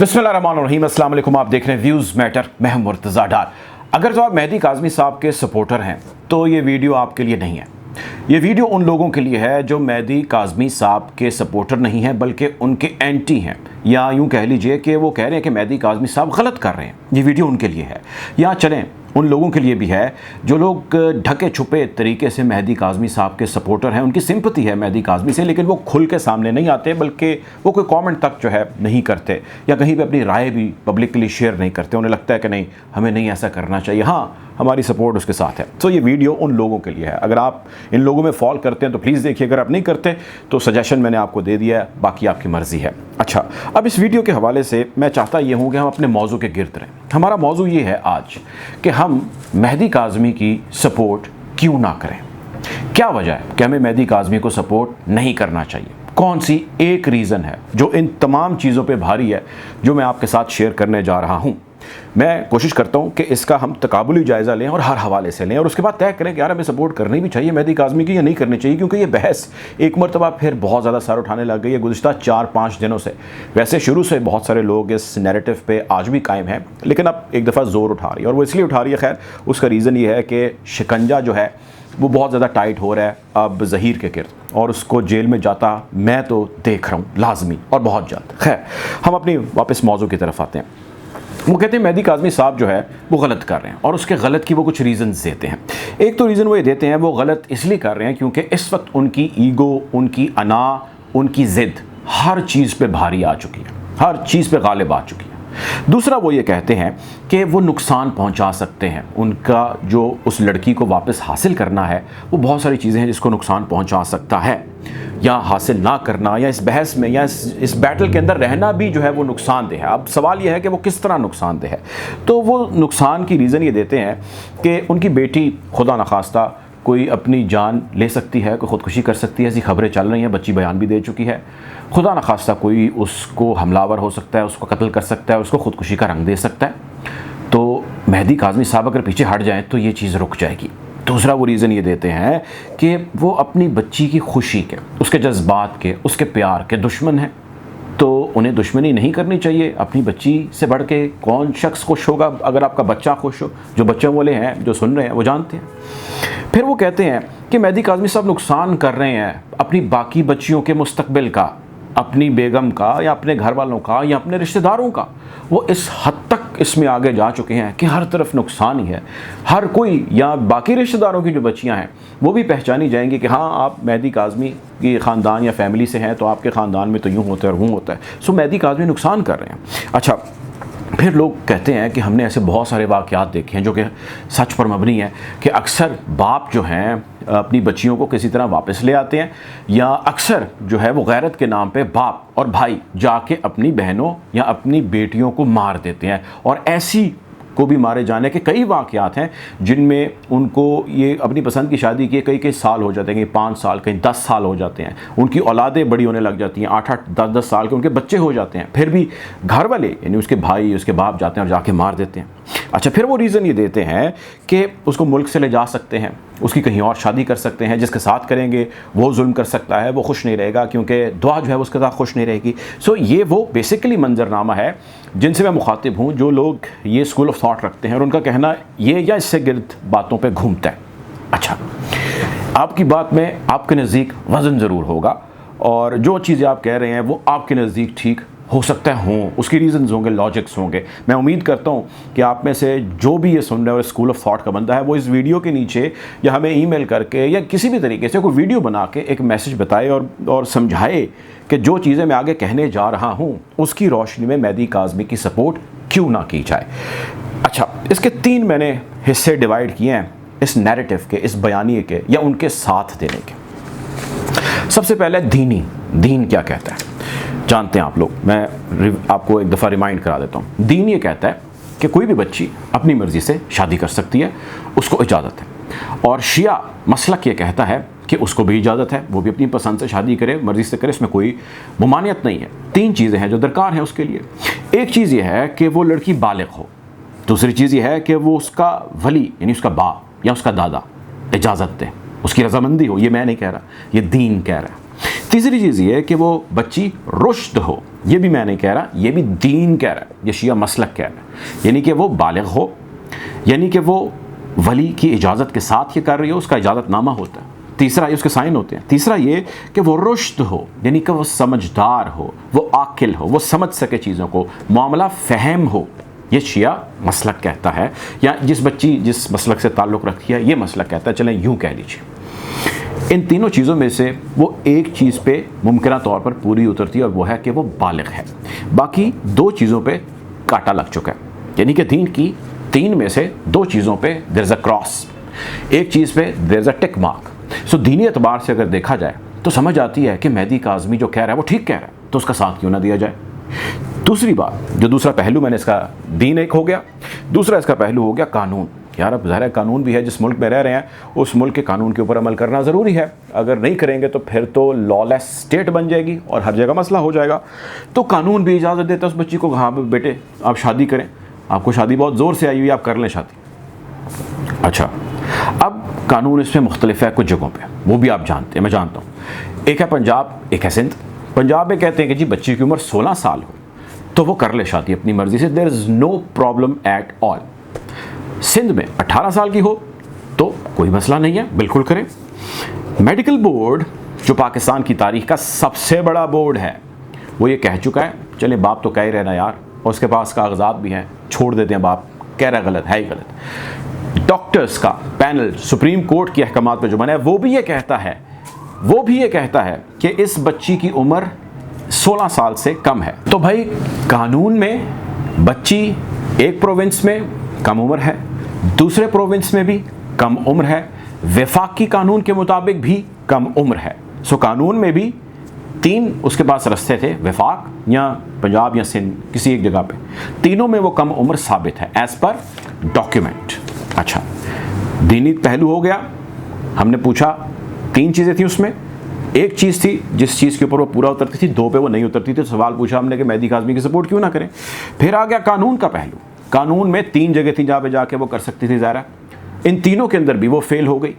बिस्मिल्लाहिर्रहमानिर्रहीम, अस्सलाम वालेकुम। आप देख रहे हैं व्यूज़ मैटर। मैं हूं मुर्तज़ा डार। अगर तो आप मेहदी काज़मी साहब के सपोर्टर हैं तो ये वीडियो आपके लिए नहीं है। ये वीडियो उन लोगों के लिए है जो मेहदी काज़मी साहब के सपोर्टर नहीं हैं बल्कि उनके एंटी हैं, या यूँ कह लीजिए कि वो कह रहे हैं कि मेहदी काज़मी साहब गलत कर रहे हैं। ये वीडियो उनके लिए है। या चलें उन लोगों के लिए भी है जो लोग ढके छुपे तरीके से मेहदी काज़मी साहब के सपोर्टर हैं, उनकी सिंपति है मेहदी काज़मी से, लेकिन वो खुल के सामने नहीं आते बल्कि वो कोई कमेंट तक जो है नहीं करते या कहीं पे अपनी राय भी पब्लिकली शेयर नहीं करते। उन्हें लगता है कि नहीं, हमें नहीं ऐसा करना चाहिए, हाँ हमारी सपोर्ट उसके साथ है। तो ये वीडियो उन लोगों के लिए है। अगर आप इन लोगों में फॉल करते हैं तो प्लीज़ देखिए, अगर आप नहीं करते तो सजेशन मैंने आपको दे दिया है, बाकी आपकी मर्ज़ी है। अच्छा, अब इस वीडियो के हवाले से मैं चाहता ये हूँ कि हम अपने मौजू के गिर्द रहें। हमारा मौजू ये है आज कि हम मेहदी काज़मी की सपोर्ट क्यों ना करें। क्या वजह है कि हमें मेहदी काज़मी को सपोर्ट नहीं करना चाहिए। कौन सी एक रीज़न है जो इन तमाम चीज़ों पे भारी है, जो मैं आपके साथ शेयर करने जा रहा हूँ। मैं कोशिश करता हूँ कि इसका हम तकाबुली जायज़ा लें और हर हवाले से लें और उसके बाद तय करें कि यार हमें सपोर्ट करनी भी चाहिए मेहदी काज़मी की या नहीं करनी चाहिए, क्योंकि ये बहस एक मरतबा फिर बहुत ज़्यादा सर उठाने लग गई है गुज़िश्ता 4-5 दिनों से। वैसे शुरू से बहुत सारे लोग इस नैरेटिव पे आज भी कायम हैं, लेकिन अब एक दफ़ा ज़ोर उठा रही है और वो इसलिए उठा रही है। खैर, उसका रीज़न ये है कि शिकंजा जो है वो बहुत ज़्यादा टाइट हो रहा है अब ज़हीर के गिर्द, और उसको जेल में जाता मैं तो देख रहा हूँ लाजमी और बहुत जल्द। खैर, हम अपनी वापस मौजू की तरफ आते हैं। वो कहते हैं मेहदी काज़मी साहब जो है वो गलत कर रहे हैं और उसके गलत की वो कुछ रीज़न्स देते हैं। एक तो रीज़न वो ये देते हैं वो गलत इसलिए कर रहे हैं क्योंकि इस वक्त उनकी ईगो, उनकी अना, उनकी ज़िद हर चीज़ पे भारी आ चुकी है, हर चीज़ पे गालिब आ चुकी है। दूसरा वो ये कहते हैं कि वो नुकसान पहुंचा सकते हैं। उनका जो उस लड़की को वापस हासिल करना है वो बहुत सारी चीज़ें हैं जिसको नुकसान पहुंचा सकता है, या हासिल ना करना, या इस बहस में या इस बैटल के अंदर रहना भी जो है वो नुकसानदेह है। अब सवाल यह है कि वो किस तरह नुकसानदेह है। तो वो नुकसान की रीज़न ये देते हैं कि उनकी बेटी खुदा न खास्ता कोई अपनी जान ले सकती है, कोई ख़ुदकुशी कर सकती है, ऐसी खबरें चल रही हैं, बच्ची बयान भी दे चुकी है। खुदा न खास्ता कोई उसको हमलावर हो सकता है, उसको कत्ल कर सकता है, उसको ख़ुदकुशी का रंग दे सकता है। तो मेहदी काज़मी साहब अगर पीछे हट जाएँ तो ये चीज़ रुक जाएगी। दूसरा वो रीज़न ये देते हैं कि वो अपनी बच्ची की खुशी के, उसके जज्बात के, उसके प्यार के दुश्मन हैं, तो उन्हें दुश्मनी नहीं करनी चाहिए। अपनी बच्ची से बढ़ के कौन शख्स खुश होगा अगर आपका बच्चा खुश हो। जो बच्चों वाले हैं, जो सुन रहे हैं, वो जानते हैं। फिर वो कहते हैं कि मेहदी काज़मी साहब नुकसान कर रहे हैं अपनी बाकी बच्चियों के मुस्तकबिल का, अपनी बेगम का या अपने घर वालों का या अपने रिश्तेदारों का। वो इस हद तक इसमें आगे जा चुके हैं कि हर तरफ नुकसान ही है। हर कोई, या बाकी रिश्तेदारों की जो बच्चियां हैं वो भी पहचानी जाएंगी कि हाँ आप मेहदी काज़मी की ख़ानदान या फैमिली से हैं, तो आपके ख़ानदान में तो यूँ होता है और वो होता है। सो मेहदी काज़मी नुकसान कर रहे हैं। अच्छा, फिर लोग कहते हैं कि हमने ऐसे बहुत सारे वाक़यात देखे हैं जो कि सच पर मबनी है कि अक्सर बाप जो हैं अपनी बच्चियों को किसी तरह वापस ले आते हैं, या अक्सर जो है वो गैरत के नाम पे बाप और भाई जाके अपनी बहनों या अपनी बेटियों को मार देते हैं। और ऐसी को भी मारे जाने के कई वाक़यात हैं जिनमें उनको ये अपनी पसंद की शादी की कई साल हो जाते हैं, कहीं 5 साल, कहीं 10 साल हो जाते हैं। उनकी औलादें बड़ी होने लग जाती हैं, 8-8, 10-10 साल के उनके बच्चे हो जाते हैं। फिर भी घर वाले यानी उसके भाई, उसके बाप जाते हैं और जाके मार देते हैं। अच्छा, फिर वो रीज़न ये देते हैं कि उसको मुल्क से ले जा सकते हैं, उसकी कहीं और शादी कर सकते हैं, जिसके साथ करेंगे वो जुल्म कर सकता है, वो खुश नहीं रहेगा क्योंकि दुआ जो है उसके साथ खुश नहीं रहेगी। सो ये वो बेसिकली मंजरनामा है जिनसे मैं मुखातिब हूँ, जो लोग ये स्कूल ऑफ थॉट रखते हैं और उनका कहना ये या इससे गिर्द बातों पे घूमता है। अच्छा, आपकी बात में आपके नज़दीक वज़न ज़रूर होगा और जो चीज़ें आप कह रहे हैं वो आपके नज़दीक ठीक हो सकता है हों, उसकी रीज़न्स होंगे, लॉजिक्स होंगे। मैं उम्मीद करता हूँ कि आप में से जो भी ये सुन रहे हो और स्कूल ऑफ थॉट का बंदा है, वो इस वीडियो के नीचे या हमें ईमेल करके या किसी भी तरीके से कोई वीडियो बना के एक मैसेज बताए और समझाए कि जो चीज़ें मैं आगे कहने जा रहा हूँ उसकी रोशनी में मेहदी काज़मी की सपोर्ट क्यों ना की जाए। अच्छा, इसके 3 मैंने हिस्से डिवाइड किए हैं इस नैरेटिव के, इस बयानिए के या उनके साथ देने के। सबसे पहले दीन क्या कहता है जानते हैं आप लोग। मैं आपको एक दफ़ा रिमाइंड करा देता हूँ। दीन ये कहता है कि कोई भी बच्ची अपनी मर्ज़ी से शादी कर सकती है, उसको इजाज़त है। और शिया मसलक ये कहता है कि उसको भी इजाज़त है, वो भी अपनी पसंद से शादी करे, मर्ज़ी से करे, इसमें कोई ममानियत नहीं है। 3 चीज़ें हैं जो दरकार हैं उसके लिए। एक चीज़ ये है कि वो लड़की बालिग हो, दूसरी चीज़ ये है कि वो उसका वली यानी उसका बाप या उसका दादा इजाज़त दे, उसकी रजामंदी हो। ये मैं नहीं कह रहा, ये दीन कह रहा है। तीसरी चीज़ ये है कि वो बच्ची रुश्द हो, ये भी मैं नहीं कह रहा, ये भी दीन कह रहा है, ये शिया मसलक कह रहा है, यानी कि वो बालिग हो, यानी कि वो वली की इजाज़त के साथ ये कर रही हो, उसका इजाज़तनामा होता है। तीसरा ये उसके साइन होते हैं। तीसरा ये कि वो रुश्द हो, यानी कि वो समझदार हो, वो आकिल हो, वो समझ सके चीज़ों को, मामला फ़हम हो, ये शिया मसलक कहता है, या जिस बच्ची जिस मसलक से ताल्लुक़ रखती है ये मसलक कहता है, चलें यूँ कह लीजिए। इन तीनों चीज़ों में से वो एक चीज़ पे मुमकिन तौर पर पूरी उतरती है और वो है कि वो बालिग है। बाकी दो चीज़ों पे कांटा लग चुका है, यानी कि दीन की तीन में से दो चीज़ों पे देयर इज़ अ क्रॉस, एक चीज़ पे there is a tick mark. So दीनी एतबार से अगर देखा जाए तो समझ आती है कि मेहदी काज़मी जो कह रहा है वो ठीक कह रहा है, तो उसका साथ क्यों ना दिया जाए। दूसरी बात, जो दूसरा पहलू मैंने इसका, दीन एक हो गया, दूसरा इसका पहलू हो गया कानून। यार अब ज़ाहिर है कानून भी है, जिस मुल्क में रह रहे हैं उस मुल्क के कानून के ऊपर अमल करना ज़रूरी है। अगर नहीं करेंगे तो फिर तो लॉलेस स्टेट बन जाएगी और हर जगह मसला हो जाएगा। तो कानून भी इजाज़त देता है उस बच्ची को, हाँ बेटे आप शादी करें, आपको शादी बहुत ज़ोर से आई हुई, आप कर लें शादी। अच्छा, अब कानून इसमें मुख्तलिफ है कुछ जगहों पे, वो भी आप जानते हैं, मैं जानता हूँ। एक है पंजाब, एक है सिंध। पंजाब में कहते हैं कि जी बच्ची की उम्र 16 साल हो तो वो कर ले शादी अपनी मर्ज़ी से, there is no problem at all. Sindh में 18 साल की हो तो कोई मसला नहीं है, बिल्कुल करें। मेडिकल बोर्ड जो पाकिस्तान की तारीख का सबसे बड़ा बोर्ड है, वो ये कह चुका है, चले बाप तो कह ही रहना यार, और उसके पास कागजात भी हैं, छोड़ देते हैं, बाप कह रहा गलत है ही गलत। डॉक्टर्स का पैनल सुप्रीम कोर्ट के अहकामात पर जो बना है वो भी ये कहता है कि इस बच्ची की उम्र 16 साल से कम है। तो भाई कानून में बच्ची एक प्रोविंस में कम उम्र है, दूसरे प्रोविंस में भी कम उम्र है, वफाकी कानून के मुताबिक भी कम उम्र है। सो कानून में भी तीन उसके पास रास्ते थे, वफाक या पंजाब या सिंध, किसी एक जगह पे, तीनों में वो कम उम्र साबित है एज पर डॉक्यूमेंट। अच्छा, दीनी पहलू हो गया, हमने पूछा तीन चीज़ें थी उसमें, एक चीज़ थी जिस चीज़ के ऊपर वो पूरा उतरती थी, दो पे वो नहीं उतरती थी, तो सवाल पूछा हमने कि मेहदी काज़मी की सपोर्ट क्यों ना करें। फिर आ गया कानून का पहलू, कानून में तीन जगह थी जहाँ पे जाके वो कर सकती थी ज़ाहिर, इन तीनों के अंदर भी वो फेल हो गई,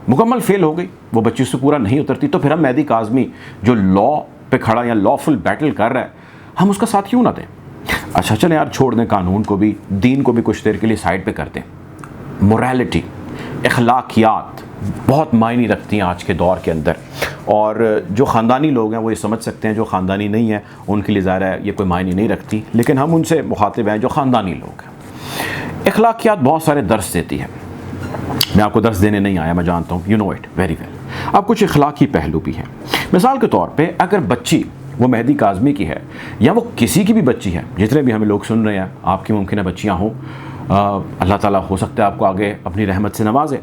मुकम्मल फेल हो गई, वो बच्ची उससे पूरा नहीं उतरती। तो फिर हम मेहदी काज़मी जो लॉ पे खड़ा या लॉफुल बैटल कर रहा है, हम उसका साथ क्यों ना दें। अच्छा चलें यार, छोड़ दें कानून को भी, दीन को भी कुछ देर के लिए साइड पे कर दें। मोरालिटी, अखलाकियात बहुत मायने रखती हैं आज के दौर के अंदर, और जो ख़ानदानी लोग हैं वो ये समझ सकते हैं, जो ख़ानदानी नहीं है उनके लिए ज़ाहिर है ये कोई मायने नहीं रखती, लेकिन हम उनसे मुखातिब हैं जो ख़ानदानी लोग हैं। अखलाकियात बहुत सारे दर्स देती है, मैं आपको दर्स देने नहीं आया, मैं जानता हूँ, you know it very well. अब कुछ अखलाकी पहलू भी हैं। मिसाल के तौर पे अगर बच्ची वो मेहदी काज़मी की है या वो किसी की भी बच्ची है, जितने भी हमें लोग सुन रहे हैं, आपकी मुमकिन है बच्चियाँ हों, अल्लाह ताला हो सकता है आपको आगे अपनी रहमत से नवाजे,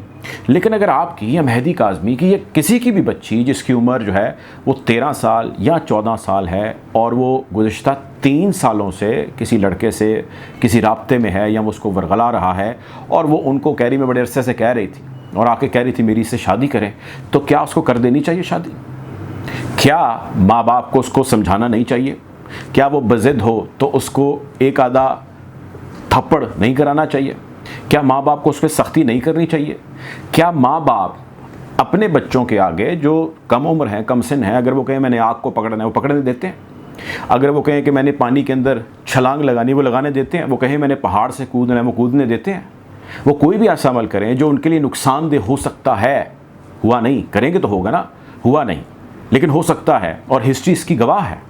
लेकिन अगर आपकी या मेहदी काज़मी की या किसी की भी बच्ची जिसकी उम्र जो है वो 13 साल या 14 साल है और वो गुज़िश्ता 3 सालों से किसी लड़के से किसी राब्ते में है या वो उसको वरगला रहा है और वो उनको कैरी में बड़े अरसे से कह रही थी और आके कह रही थी मेरी इससे शादी करें, तो क्या उसको कर देनी चाहिए शादी? क्या माँ बाप को उसको समझाना नहीं चाहिए? क्या वो बज़िद हो तो उसको एक आधा थप्पड़ नहीं कराना चाहिए? क्या माँ बाप को उस पर सख्ती नहीं करनी चाहिए? क्या माँ बाप अपने बच्चों के आगे जो कम उम्र हैं, कम सिन हैं, अगर वो कहें मैंने आग को पकड़ना है वो पकड़ने देते हैं? अगर वो कहें कि मैंने पानी के अंदर छलांग लगानी वो लगाने देते हैं? वो कहें मैंने पहाड़ से कूदना है वो कूदने देते हैं? वो कोई भी ऐसा अमल करें जो उनके लिए नुकसानदेह हो सकता है, हुआ नहीं, करेंगे तो होगा ना, हुआ नहीं लेकिन हो सकता है और हिस्ट्री इसकी गवाह है,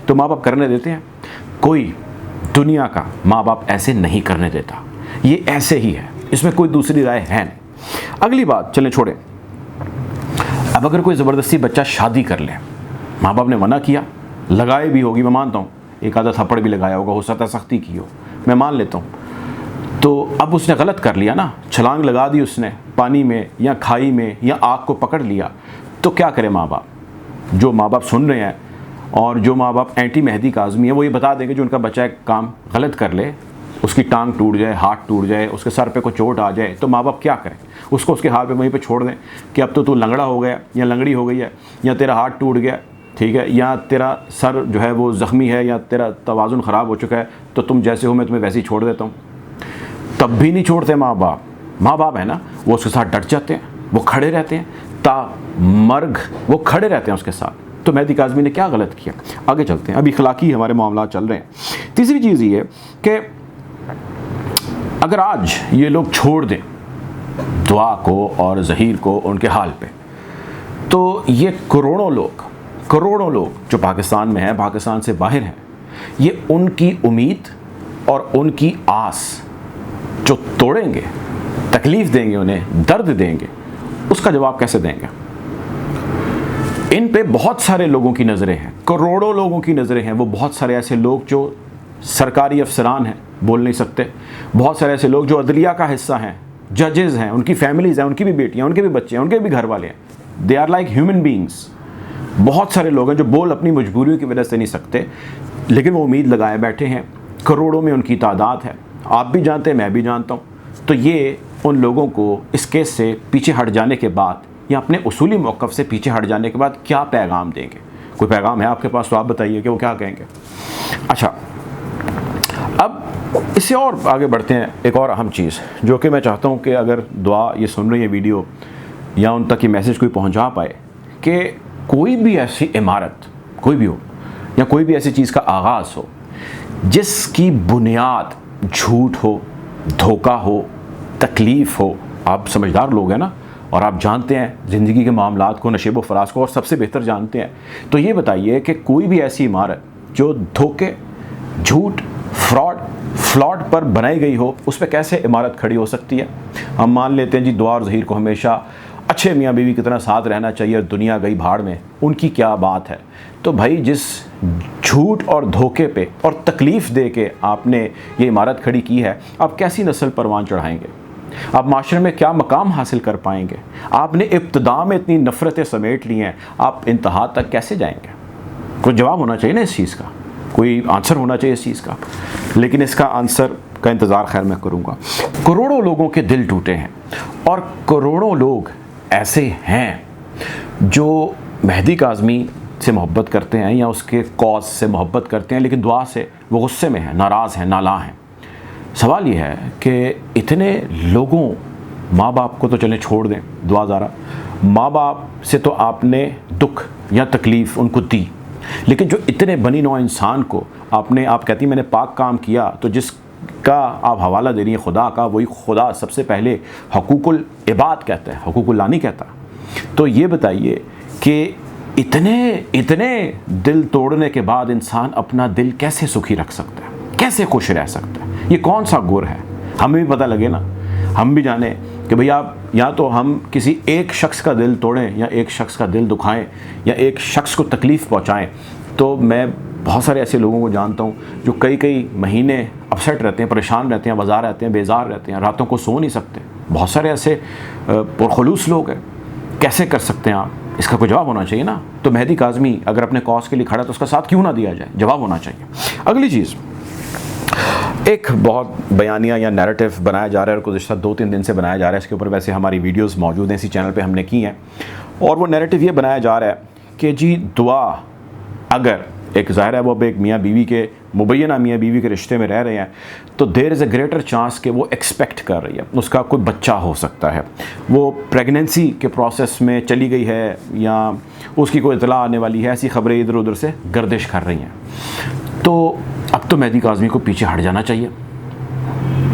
तो माँ बाप करने देते हैं? कोई दुनिया का माँ बाप ऐसे नहीं करने देता, ये ऐसे ही है, इसमें कोई दूसरी राय है नहीं। अगली बात चलें छोड़ें, अब अगर कोई ज़बरदस्ती बच्चा शादी कर ले, माँ बाप ने मना किया, लगाए भी होगी, मैं मानता हूँ एक आधा थप्पड़ भी लगाया होगा, हो सकता है सख्ती की हो, मैं मान लेता हूँ, तो अब उसने गलत कर लिया ना, छलांग लगा दी उसने पानी में या खाई में या आग को पकड़ लिया, तो क्या करे माँ बाप? जो माँ बाप सुन रहे हैं और जो माँ बाप एंटी मेहदी काज़मी है वो ये बता देंगे जो उनका बच्चा एक काम गलत कर ले, उसकी टांग टूट जाए, हाथ टूट जाए, उसके सर पे कोई चोट आ जाए, तो माँ बाप क्या करें? उसको उसके हाल पे वहीं पे छोड़ दें कि अब तो तू लंगड़ा हो गया या लंगड़ी हो गई है या तेरा हाथ टूट गया, ठीक है, या तेरा सर जो है वो ज़ख्मी है या तेरा तवाज़ुन ख़राब हो चुका है, तो तुम जैसे हो मैं तुम्हें वैसे ही छोड़ देता हूँ। तब भी नहीं छोड़ते माँ बाप। माँ बाप है ना, वो उसके साथ डट जाते हैं, वो खड़े रहते हैं, ता मर्ग वो खड़े रहते हैं उसके साथ। तो मेहदी काज़मी ने क्या गलत किया? आगे चलते हैं, अभी इखलाकी हमारे मामला चल रहे हैं। तीसरी चीज़ ये कि अगर आज ये लोग छोड़ दें दुआ को और ज़हीर को उनके हाल पे, तो ये करोड़ों लोग जो पाकिस्तान में हैं, पाकिस्तान से बाहर हैं, ये उनकी उम्मीद और उनकी आस जो तोड़ेंगे, तकलीफ़ देंगे, उन्हें दर्द देंगे, उसका जवाब कैसे देंगे? इन पे बहुत सारे लोगों की नज़रें हैं, करोड़ों लोगों की नज़रें हैं। वो बहुत सारे ऐसे लोग जो सरकारी अफसरान हैं, बोल नहीं सकते, बहुत सारे ऐसे लोग जो अदलिया का हिस्सा हैं, जजेज़ हैं, उनकी फैमिलीज़ हैं, उनकी भी बेटियां, उनके भी बच्चे हैं, उनके भी घर वाले हैं। They are like human beings. बहुत सारे लोग हैं जो बोल अपनी मजबूरियों की वजह से नहीं सकते, लेकिन वो उम्मीद लगाए बैठे हैं। करोड़ों में उनकी तादाद है, आप भी जानते हैं, मैं भी जानता हूँ। तो ये उन लोगों को इस केस से पीछे हट जाने के बाद या अपने उसूली मौक़िफ़ से पीछे हट जाने के बाद क्या पैगाम देंगे? कोई पैगाम है आपके पास तो आप बताइए कि वो क्या कहेंगे। अच्छा, अब इससे और आगे बढ़ते हैं। एक और अहम चीज़ जो कि मैं चाहता हूँ कि अगर दुआ ये सुन रही है वीडियो या उन तक ये मैसेज कोई पहुँचा पाए कि कोई भी ऐसी इमारत, कोई भी हो, या कोई भी ऐसी चीज़ का आगाज़ हो जिसकी बुनियाद झूठ हो, धोखा हो, तकलीफ़ हो। आप समझदार लोग हैं ना, और आप जानते हैं ज़िंदगी के मामलात को, नशेब व फराज को, और सबसे बेहतर जानते हैं। तो ये बताइए कि कोई भी ऐसी इमारत जो धोखे, झूठ, फ्लॉड पर बनाई गई हो, उस पर कैसे इमारत खड़ी हो सकती है? हम मान लेते हैं जी दुआ और ज़हीर को हमेशा अच्छे मियाँ बीवी की तरह साथ रहना चाहिए और दुनिया गई भाड़ में, उनकी क्या बात है? तो भाई जिस झूठ और धोखे पे और तकलीफ़ दे के आपने ये इमारत खड़ी की है, आप कैसी नस्ल परवान चढ़ाएंगे? आप माशरे में क्या मकाम हासिल कर पाएंगे? आपने इब्तिदा में इतनी नफ़रतें समेट ली हैं, आप इंतहा तक कैसे जाएंगे? कोई जवाब होना चाहिए ना इस चीज़ का, कोई आंसर होना चाहिए इस चीज़ का। लेकिन इसका आंसर का इंतज़ार खैर मैं करूँगा। करोड़ों लोगों के दिल टूटे हैं और करोड़ों लोग ऐसे हैं जो मेहदी काज़मी से मोहब्बत करते हैं या उसके कॉज से मोहब्बत करते हैं, लेकिन दुआ से वो गुस्से में हैं, नाराज़ हैं, नाला हैं। सवाल ये है कि इतने लोगों, माँ बाप को तो चलें छोड़ दें, दुआ ज़ारा, माँ बाप से तो आपने दुख या तकलीफ़ उनको दी, लेकिन जो इतने बनी नौ इंसान को आपने, आप कहती मैंने पाक काम किया, तो जिसका आप हवाला दे रही हैं खुदा का, वही खुदा सबसे पहले हकूकुल इबाद कहता है, हकूकुल्लाह नहीं कहता। तो ये बताइए कि इतने दिल तोड़ने के बाद इंसान अपना दिल कैसे सुखी रख सकता है, कैसे खुश रह सकता है? ये कौन सा गुर है? हमें भी पता लगे ना, हम भी जाने कि भैया या तो हम किसी एक शख्स का दिल तोड़ें या एक शख्स का दिल दुखाएं या एक शख्स को तकलीफ़ पहुंचाएं। तो मैं बहुत सारे ऐसे लोगों को जानता हूं जो कई महीने अपसेट रहते हैं, परेशान रहते हैं, बाजार रहते हैं, बेजार रहते हैं, रातों को सो नहीं सकते। बहुत सारे ऐसे पुरखलूस लोग हैं। कैसे कर सकते हैं आप? इसका कोई जवाब होना चाहिए ना। तो मेहदी काज़मी अगर अपने कॉज के लिए खड़ा तो उसका साथ क्यों ना दिया जाए? जवाब होना चाहिए। अगली चीज़, एक बहुत बयानिया या नैरेटिव बनाया जा रहा है और गुज़िश्ता 2-3 दिन से बनाया जा रहा है। इसके ऊपर वैसे हमारी वीडियोस मौजूद हैं, इसी चैनल पे हमने की हैं। और वो नैरेटिव ये बनाया जा रहा है कि जी दुआ, अगर एक ज़ाहिर है वो अब एक मियाँ बीवी के, मुबैना मियाँ बीवी के रिश्ते में रह रहे हैं, तो there is a greater chance कि वो एक्सपेक्ट कर रही है, उसका कोई बच्चा हो सकता है, वो प्रेगनेंसी के प्रोसेस में चली गई है या उसकी कोई इतला आने वाली है, ऐसी खबरें इधर उधर से गर्दिश कर रही हैं। तो अब तो मेहदी काज़मी को पीछे हट जाना चाहिए।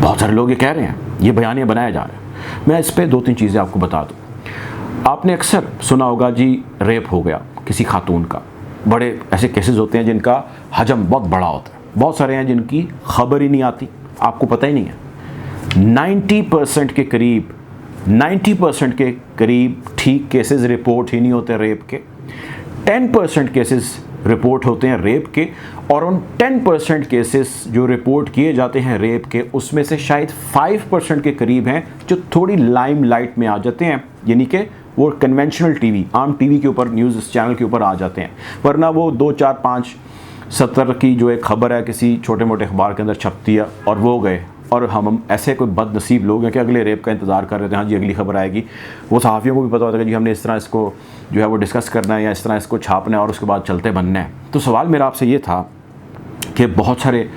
बहुत सारे लोग ये कह रहे हैं, ये बयानिया बनाया जा रहा है। मैं इस पर 2-3 चीज़ें आपको बता दूँ। आपने अक्सर सुना होगा जी रेप हो गया किसी खातून का। बड़े ऐसे केसेस होते हैं जिनका हजम बहुत बड़ा होता है, बहुत सारे हैं जिनकी खबर ही नहीं आती, आपको पता ही नहीं है। 90% के करीब ठीक केसेस रिपोर्ट ही नहीं होते रेप के। 10% केसेस रिपोर्ट होते हैं रेप के, और उन 10% केसेस जो रिपोर्ट किए जाते हैं रेप के, उसमें से शायद 5% के करीब हैं जो थोड़ी लाइमलाइट में आ जाते हैं, यानी कि वो कन्वेंशनल टीवी, आम टीवी के ऊपर, न्यूज़ चैनल के ऊपर आ जाते हैं। वरना वो 2, 4, 5, 70 की जो एक खबर है किसी छोटे मोटे अखबार के अंदर छपती है और वो गए। और हम ऐसे कोई बदनसीब लोग हैं कि अगले रेप का इंतज़ार कर रहे थे, हाँ जी अगली खबर आएगी। वो सहाफ़ियों को भी पता होता है कि जी हमने इस तरह इसको जो है वो डिस्कस करना है या इस तरह इसको छापना है और उसके बाद चलते बनना है। तो सवाल मेरा आपसे ये था कि बहुत सारे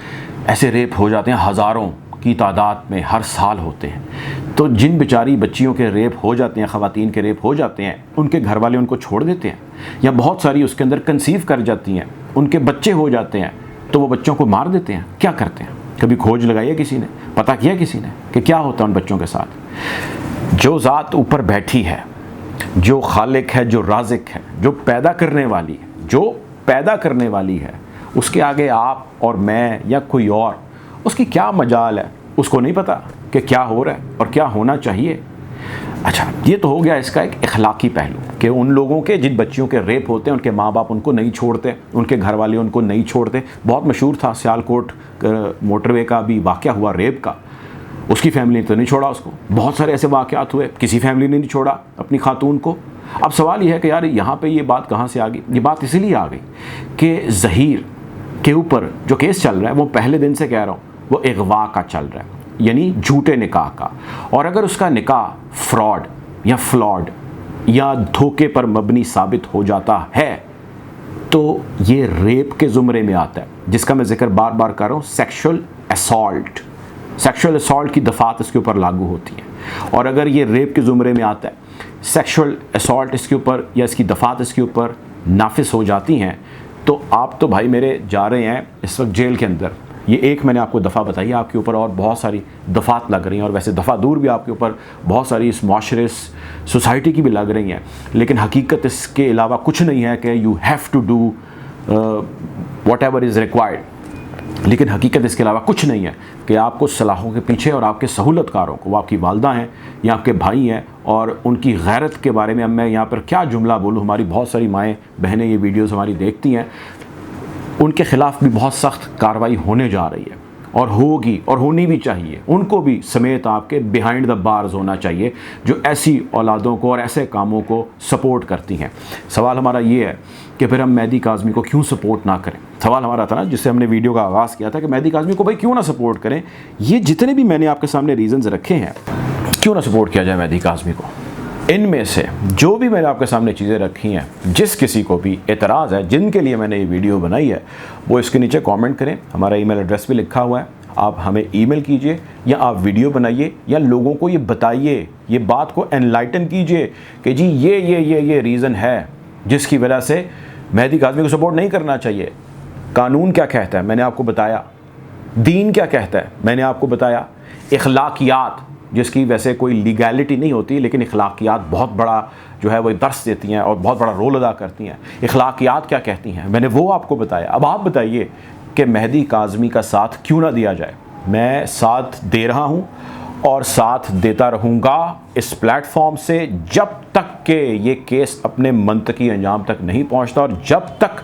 ऐसे रेप हो जाते हैं, हज़ारों की तादाद में हर साल होते हैं। तो तो जिन बेचारी बच्चियों के रेप हो जाते हैं, ख़वातीन के रेप हो जाते हैं, उनके घर वाले उनको छोड़ देते हैं, या बहुत सारी उसके अंदर कंसीव कर जाती हैं, उनके बच्चे हो जाते हैं, तो वो बच्चों को मार देते हैं। क्या करते हैं? कभी खोज लगाई है किसी ने? पता किया किसी ने कि क्या होता है उन बच्चों के साथ? जो ज़ात ऊपर बैठी है, जो खालिक है, जो राज़िक है, जो पैदा करने वाली है, उसके आगे आप और मैं या कोई और, उसकी क्या मजाल है? उसको नहीं पता कि क्या हो रहा है और क्या होना चाहिए। अच्छा, ये तो हो गया इसका एक इखलाकी पहलू कि उन लोगों के जिन बच्चियों के रेप होते हैं, उनके माँ बाप उनको नहीं छोड़ते, उनके घर वाले उनको नहीं छोड़ते। बहुत मशहूर था सियालकोट मोटरवे का भी वाक़या हुआ रेप का, उसकी फैमिली ने तो नहीं छोड़ा उसको। बहुत सारे ऐसे वाक़यात हुए, किसी फैमिली ने नहीं छोड़ा अपनी खातून को। अब सवाल ये है कि यार यहाँ पे ये बात कहाँ से आ गई? ये बात इसीलिए आ गई कि ज़हीर के ऊपर जो केस चल रहा है, वो पहले दिन से कह रहा हूँ, वो अगवा का चल रहा है, यानी झूठे निकाह का। और अगर उसका निकाह फ्रॉड या फ्लॉड या धोखे पर मबनी साबित हो जाता है तो ये रेप के ज़ुमरे में आता है, जिसका मैं जिक्र बार बार कर रहा हूँ, सेक्शुअल असॉल्ट की दफ़ात इसके ऊपर लागू होती है। और अगर ये रेप के ज़ुमरे में आता है, सेक्शुअल असॉल्ट इसके ऊपर या इसकी दफ़ात इसके ऊपर नाफिस हो जाती हैं, तो आप तो भाई मेरे जा रहे हैं इस वक्त जेल के अंदर। ये एक मैंने आपको दफ़ा बताई, आपके ऊपर और बहुत सारी दफ़ात लग रही हैं, और वैसे दफ़ा दूर भी आपके ऊपर बहुत सारी इस माशरे सोसाइटी की भी लग रही हैं। लेकिन हकीकत इसके अलावा कुछ नहीं है कि you have to do whatever is required. लेकिन हकीकत इसके अलावा कुछ नहीं है कि आपको सलाहों के पीछे और आपके सहूलतकारों को, वो आपकी वालदा हैं या आपके भाई हैं, और उनकी गैरत के बारे में अब मैं यहाँ पर क्या जुमला बोलूँ। हमारी बहुत सारी माएँ बहनें ये वीडियोज़ हमारी देखती हैं, उनके ख़िलाफ़ भी बहुत सख्त कार्रवाई होने जा रही है और होगी और होनी भी चाहिए। उनको भी समेत आपके बिहाइंड द बार्स होना चाहिए जो ऐसी औलादों को और ऐसे कामों को सपोर्ट करती हैं। सवाल हमारा ये है कि फिर हम मेहदी काज़मी को क्यों सपोर्ट ना करें? सवाल हमारा था ना, जिससे हमने वीडियो का आगाज़ किया था, कि मेहदी काज़मी को भाई क्यों ना सपोर्ट करें। ये जितने भी मैंने आपके सामने रीज़न्स रखे हैं, क्यों ना सपोर्ट किया जाए मेहदी काज़मी को। इनमें से जो भी मैंने आपके सामने चीज़ें रखी हैं, जिस किसी को भी एतराज़ है, जिनके लिए मैंने ये वीडियो बनाई है, वो इसके नीचे कमेंट करें। हमारा ईमेल एड्रेस भी लिखा हुआ है, आप हमें ईमेल कीजिए या आप वीडियो बनाइए या लोगों को ये बताइए, ये बात को एनलाइटन कीजिए कि जी ये रीज़न है जिसकी वजह से मेहदी काज़मी को सपोर्ट नहीं करना चाहिए। कानून क्या कहता है मैंने आपको बताया, दीन क्या कहता है मैंने आपको बताया, इखलाकियात जिसकी वैसे कोई लीगैलिटी नहीं होती, लेकिन इखलाकियात बहुत बड़ा जो है वो दर्स देती हैं और बहुत बड़ा रोल अदा करती हैं। इखलाकियात क्या कहती हैं मैंने वो आपको बताया। अब आप बताइए कि मेहदी काज़मी का साथ क्यों ना दिया जाए। मैं साथ दे रहा हूँ और साथ देता रहूँगा इस प्लेटफॉर्म से जब तक कि ये केस अपने मंतकी अंजाम तक नहीं पहुँचता और जब तक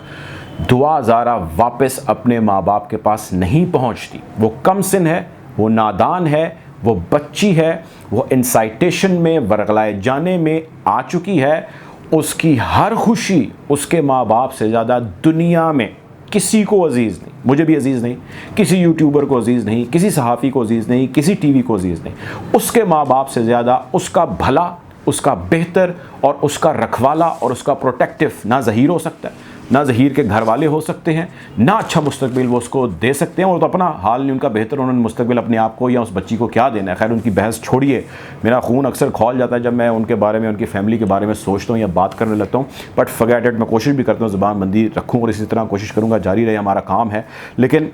दुआ ज़ारा वापस अपने माँ बाप के पास नहीं पहुँचती। वो कम सिन है, वो नादान है, वो बच्ची है, वो इंसाइटेशन में वर्गलाए जाने में आ चुकी है। उसकी हर खुशी उसके माँ बाप से ज़्यादा दुनिया में किसी को अजीज़ नहीं, मुझे भी अजीज़ नहीं, किसी यूट्यूबर को अजीज़ नहीं, किसी सहाफ़ी को अजीज़ नहीं, किसी टीवी को अजीज़ नहीं। उसके माँ बाप से ज़्यादा उसका भला, उसका बेहतर और उसका रखवाला और उसका प्रोटेक्टिव ना ज़हीर हो सकता है, ना ज़हीर के घर वाले हो सकते हैं, ना अच्छा मुस्तकबिल वो उसको दे सकते हैं। और तो अपना हाल नहीं उनका बेहतर, उन्होंने मुस्तकबिल अपने आप को या उस बच्ची को क्या देना है। खैर उनकी बहस छोड़िए, मेरा खून अक्सर खौल जाता है जब मैं उनके बारे में, उनकी फैमिली के बारे में सोचता हूँ या बात करने लगता हूँ। बट फॉरगेट इट, मैं कोशिश भी करता हूँ ज़ुबानबंदी रखूँ और इसी तरह कोशिश करूँगा जारी रहे, हमारा काम है। लेकिन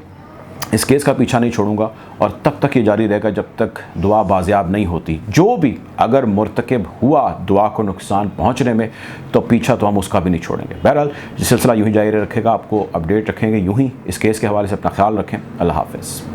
इस केस का पीछा नहीं छोड़ूंगा और तब तक ये जारी रहेगा जब तक दुआ बाज़ियाब नहीं होती। जो भी अगर मुर्तकिब हुआ दुआ को नुकसान पहुंचने में, तो पीछा तो हम उसका भी नहीं छोड़ेंगे। बहरहाल ये सिलसिला यूँ ही जारी रखेगा, आपको अपडेट रखेंगे यूँ ही। इस केस के हवाले से अपना ख्याल रखें। अल्लाह हाफ़िज़।